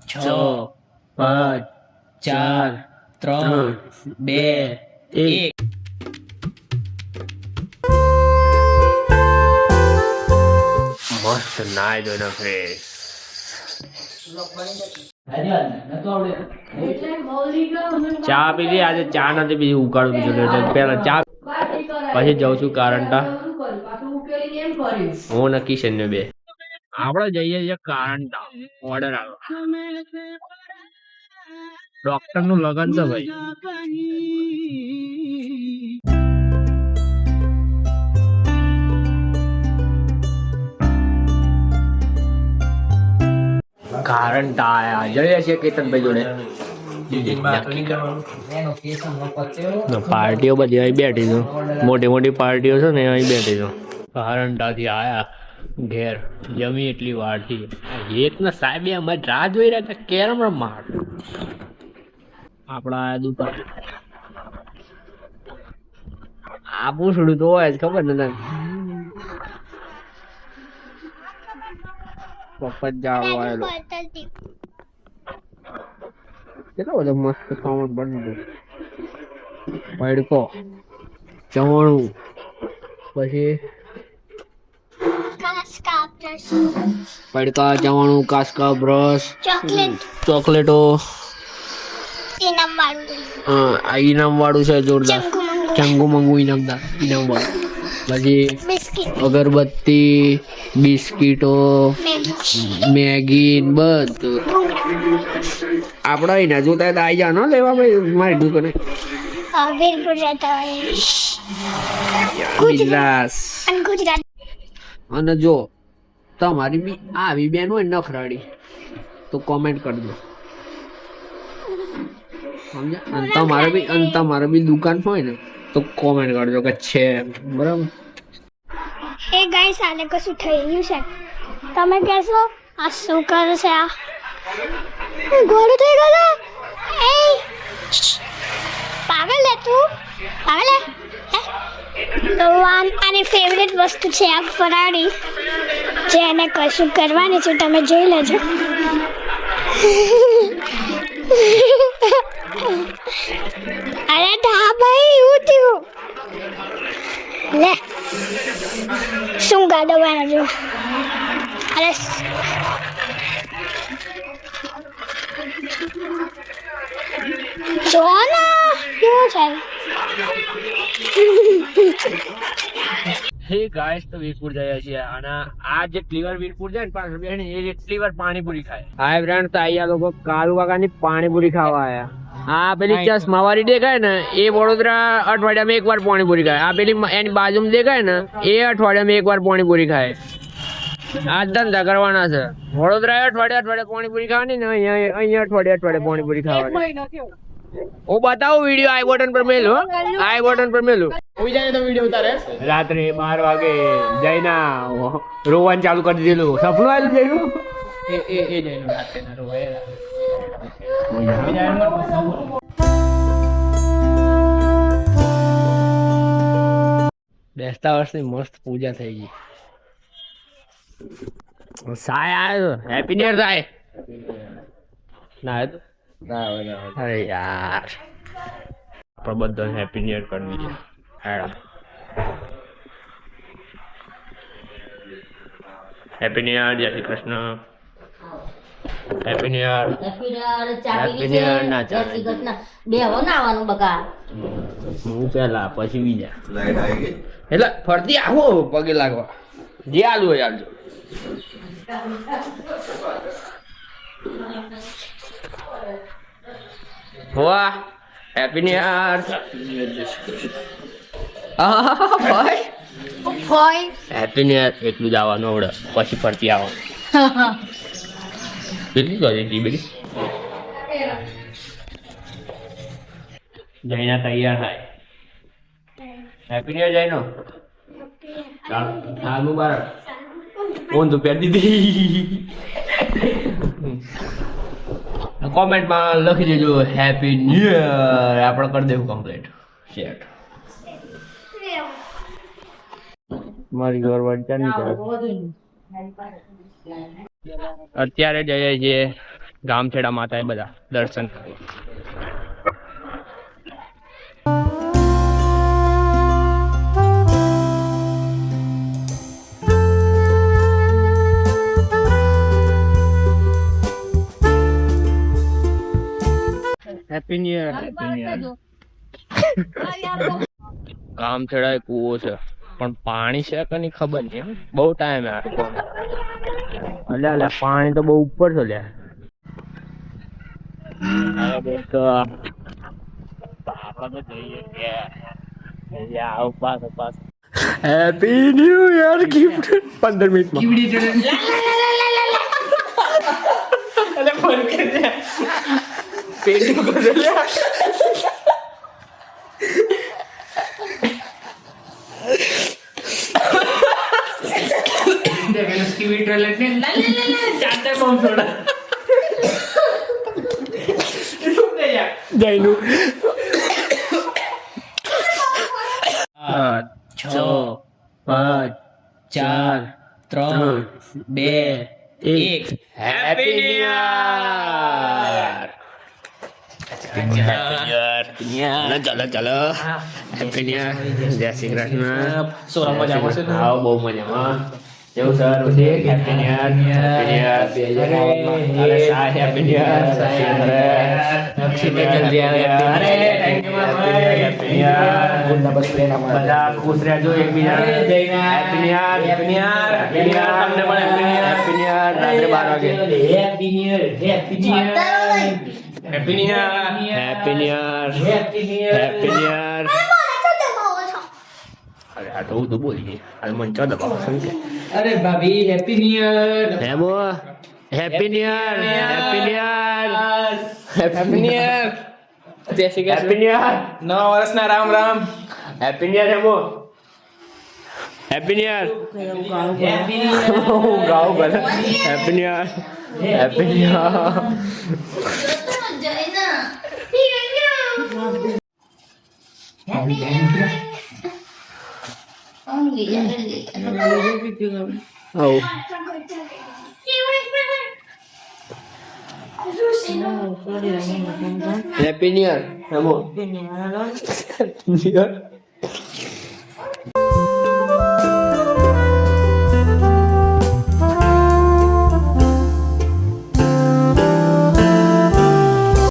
છ 5 4 3 2 1 મસ્ત નાય દો ને ફ્રેશ ચા પીધી આજે ચા નથી પીધી ઉકાળું પીધું એટલે પેલા ચા પછી જઉં છું કારણટા હું ને કિશન ને બે આપણે જઈએ છીએ કારણટા ઓર્ડર આવ્યો ડોક્ટર નું લગન છે ભાઈ કારણટા આયા જઈએ છીએ કેતનભાઈ જોડે પાર્ટીઓ બધી અહીં બેઠી છે મોટી મોટી પાર્ટીઓ છે ને અહીં બેઠી છે કારણટાથી આયા ઘેર જમી એટલી વાર થી એક ને સાહેબે અમારી રાહ જોઈ રહ્યા હતા કેરમ રમવા આપડા આયા દુકાન આ પૂછડું તો હોય જ ખબર ને તને પપ્પા જાવ આવેલો કેટલો બધો મસ્ત સામાન બની પડકો ચવાણું પછી પડકા ચવાણું કાસ્કા બ્રશ ચોકલેટો આ ઇનામ વાળું છે જોરદાર ચંગુ મંગુ ઇનામ વાળું પછી અગરબત્તી બિસ્કીટો મેગી બધું આપડે અહીંના જોતા તો આવી જા ન લેવા ભાઈ મારી દુકાને અને જો તમારી બી આવી બેન હોય નખરાડી તો કોમેન્ટ કરજો સમજ્યા અને તમારે બી દુકાન હોય ને તો કોમેન્ટ કરજો કે છે બરાબર એ ગાઈસ આને કશું થઈ ગયું છે તમે કહેશો આ શું કરે છે આ ગોળો થઈ ગયો એ પાગલ છે તું પાગલ છે તો આની ફેવરેટ વસ્તુ છે આ ફરાળી જે એને કશું કરવાની છે તમે જોઈ લેજો અરે હા ભાઈ એવું થયું લે શું ગાડવાનો જો અરે જો ના કેવું છે હે ગાઈસ તો વીરપુર જઈએ છીએ અને આ જે ક્લિવર વીરપુર જાય ને 5 રૂપિયા ને એ એટલી વાર પાણીપુરી ખાય હાય ફ્રેન્ડ તો આયા લોકો કાલુ વાગાની પાણીપુરી ખાવા આયા આ પેલી ચશ્માવાળી દેખાય ને એ વડોદરા અઠવાડિયામાં એકવાર પાણીપુરી ખાય આ પેલી એની બાજુમાં દેખાય ને એ અઠવાડિયામાં એકવાર પાણીપુરી ખાય આ ધંધા કરવાના છે વડોદરા અઠવાડિયા પાણીપુરી ખાવાની ને અહીંયા અઠવાડિયા પાણીપુરી ખાવાની હું બતાવું વિડીયો આઈ બટન પર મેલું આઈ બટન પર મેલું હોઈ જાય તો વિડીયો ઉતારે રાત્રે 12 વાગે જઈને રોવાનું ચાલુ કરી દીધેલું સપનું આવી ગયું એ જઈને રાત્રે રોવાય બેસતા વર્ષની મસ્ત પૂજા થઈ ગઈ સાય આવ્યો હેપી ન્યુ યર સાય ના અરે યાર આપણે બધા હેપી ન્યુ યર કરવી છે હેપી ન્યુ યર જય Shri Krishna happy new year happy new year ના ચાલે બે હો ના આવવાનું બકા હું પેલા પછી બીજા એટલે ફરતી આવો પગે લાગવા જે આલુ હોય આલજો વાહ હેપી ન્યુ યર ભાઈ હોય હેપી ન્યુ યર એટલું જ આવવાનું આવડે પછી ફરતી આવવાનું કેટલી કરી બેટી જઈને તૈયાર થાય હેપી ન્યુ યર જઈનો હાલ મુબારક ફોન તો પહેરી દીધી કોમેન્ટમાં લખી દેજો હેપી ન્યુ યર આપણે કરી દેવું કમ્પ્લીટ શેર મારી ઘર વચ્ચે અત્યારે જઈએ છીએ ગામછેડા માતા એ બધા દર્શન કરવા. Happy new year. ગામછેડા એક કૂવો છે પણ પાણી છે કે નહીં ખબર નહીં. બહુ ટાઈમ અલ્યા પાણી તો બહુ ઉપર છે લ્યા. હેપી ન્યુ યર ગિફ્ટ 15 મિનિટમાં. જયનું 6 5 4 3 2 1 હેપી ન્યુ યર. ચાલો ચાલો હેપી ન્યુ યર. જય શ્રી કૃષ્ણ. સોરા મજામાં છે ને? આવો બહુ મજામાં. કેવું સર પછી happy new year. Happy new year. અરે સાહેબ હેપી ન્યુ યર. અરે અક્ષિત જલ્દી આવે. અરે thank you happy new year. બધા ખુશ રહેજો એકબીજા. Happy new year. Happy new year. Happy new year. તમને પણ હેપી ન્યુ યર. રાત્રે 12 વાગે happy new year. Happy new year. Happy new year. Happy new year. Happy new year. Happy new year. અરે આ તો હું તો બોલી આ મંચો દબાવો સમજે. અરે ભાભી હેપી ન્યુ યર. હેમો happy new year. Happy new year. Happy new year. જય Shri Krishna. Happy new year. નવા વર્ષના Ram Ram. Happy new year હેમો. Happy new year. Happy new year. હું ગાઉં ભલે. Happy new year. Happy new year. આવો હેપી ન્યુ યર હેમો. New year